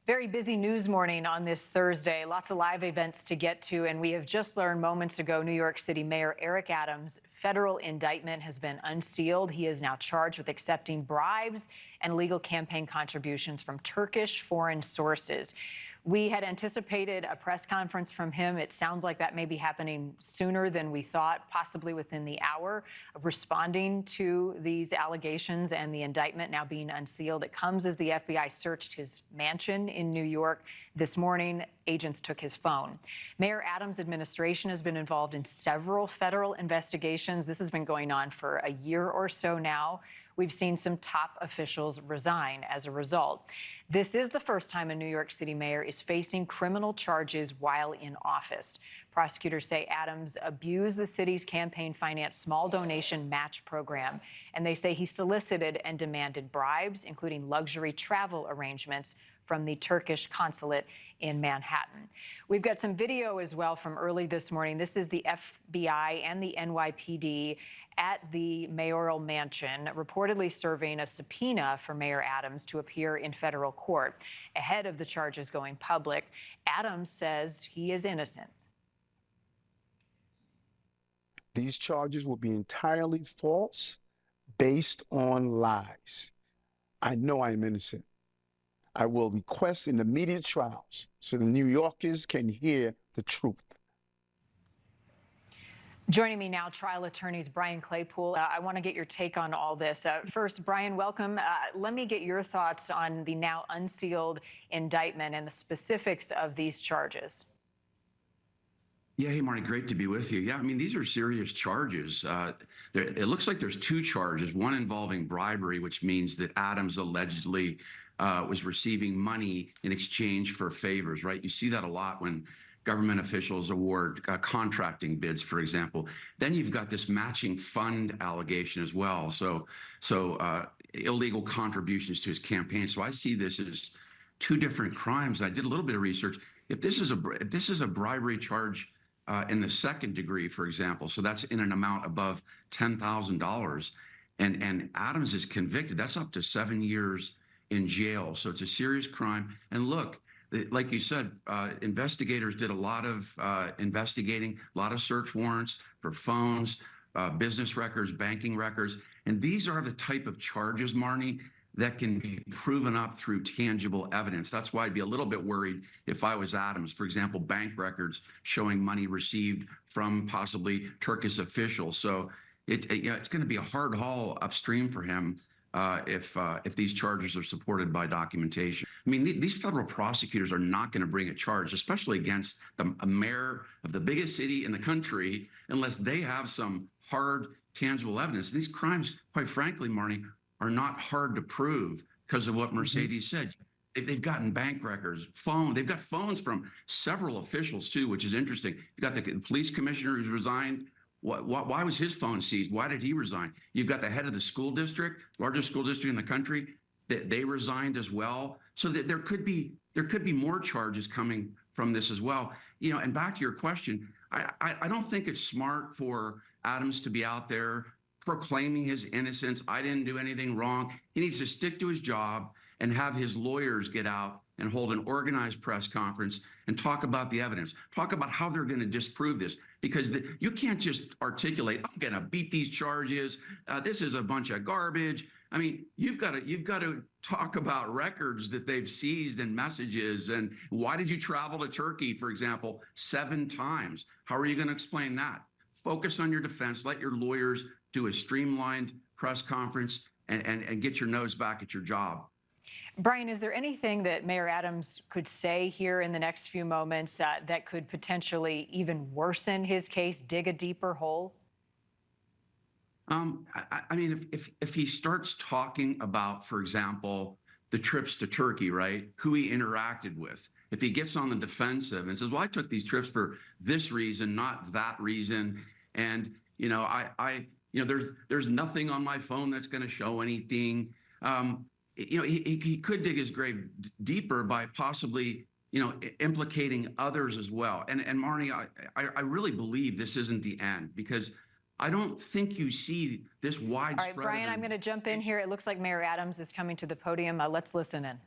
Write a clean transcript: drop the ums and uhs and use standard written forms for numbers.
Very busy news morning on this Thursday. Lots of live events to get to, and we have just learned moments ago New York City Mayor Eric Adams' federal indictment has been unsealed. He is now charged with accepting bribes and legal campaign contributions from Turkish foreign sources. We had anticipated a press conference from him. It sounds like that may be happening sooner than we thought, possibly within the hour of responding to these allegations and the indictment now being unsealed. It comes as the FBI searched his mansion in New York this morning. Agents took his phone. Mayor Adams' administration has been involved in several federal investigations. This has been going on for a year or so now. We've seen some top officials resign as a result. This is the first time a New York City mayor is facing criminal charges while in office. Prosecutors say Adams abused the city's campaign finance small donation match program, and they say he solicited and demanded bribes, including luxury travel arrangements from the Turkish consulate in Manhattan. We've got some video as well from early this morning. This is the FBI and the NYPD at the mayoral mansion, reportedly serving a subpoena for Mayor Adams to appear in federal court. Ahead of the charges going public, Adams says he is innocent. These charges will be entirely false, based on lies. I know I am innocent. I will request an immediate trials so the New Yorkers can hear the truth. Joining me now, trial attorneys Brian Claypool. I want to get your take on all this. First, Brian, welcome. Let me get your thoughts on the now unsealed indictment and the specifics of these charges. Yeah, hey, Marty, great to be with you. Yeah, I mean, these are serious charges. It looks like there's two charges, one involving bribery, which means that Adams allegedly was receiving money in exchange for favors, right? You see that a lot when government officials award contracting bids, for example. Then you've got this matching fund allegation as well. So illegal contributions to his campaign. So I see this as two different crimes. I did a little bit of research. If this is a bribery charge in the second degree, for example, so that's in an amount above $10,000, and Adams is convicted, that's up to 7 years in jail. So it's a serious crime. And look, like you said, investigators did a lot of investigating, a lot of search warrants for phones, business records, banking records. And these are the type of charges, Marnie, that can be proven up through tangible evidence. That's why I'd be a little bit worried if I was Adams. For example, bank records showing money received from possibly Turkish officials. So it's going to be a hard haul upstream for him if these charges are supported by documentation. I mean, these federal prosecutors are not going to bring a charge, especially against a mayor of the biggest city in the country, unless they have some hard, tangible evidence. These crimes, quite frankly, Marnie, are not hard to prove because of what Mercedes said. They've gotten bank records, they've got phones from several officials too, which is interesting. You've got the police commissioner who's resigned. Why was his phone seized? Why did he resign? You've got the head of the school district, largest school district in the country, that they resigned as well. So that there could be more charges coming from this as well. You know, and back to your question, I don't think it's smart for Adams to be out there proclaiming his innocence. I didn't do anything wrong. He needs to stick to his job and have his lawyers get out and hold an organized press conference and talk about the evidence, talk about how they're going to disprove this, because you can't just articulate, I'm going to beat these charges. This is a bunch of garbage. I mean, you've got to talk about records that they've seized and messages. And why did you travel to Turkey, for example, 7 times? How are you going to explain that? Focus on your defense. Let your lawyers do a streamlined press conference and get your nose back at your job. Brian, is there anything that Mayor Adams could say here in the next few moments that could potentially even worsen his case, dig a deeper hole? I mean, if he starts talking about, for example, the trips to Turkey, right, who he interacted with, if he gets on the defensive and says, well, I took these trips for this reason, not that reason, and, you know, there's nothing on my phone that's going to show anything. You know, he could dig his grave deeper by possibly, you know, implicating others as well. And Marnie, I really believe this isn't the end, because I don't think you see this widespread. All right, Brian, I'm going to jump in here. It looks like Mayor Adams is coming to the podium. Let's listen in.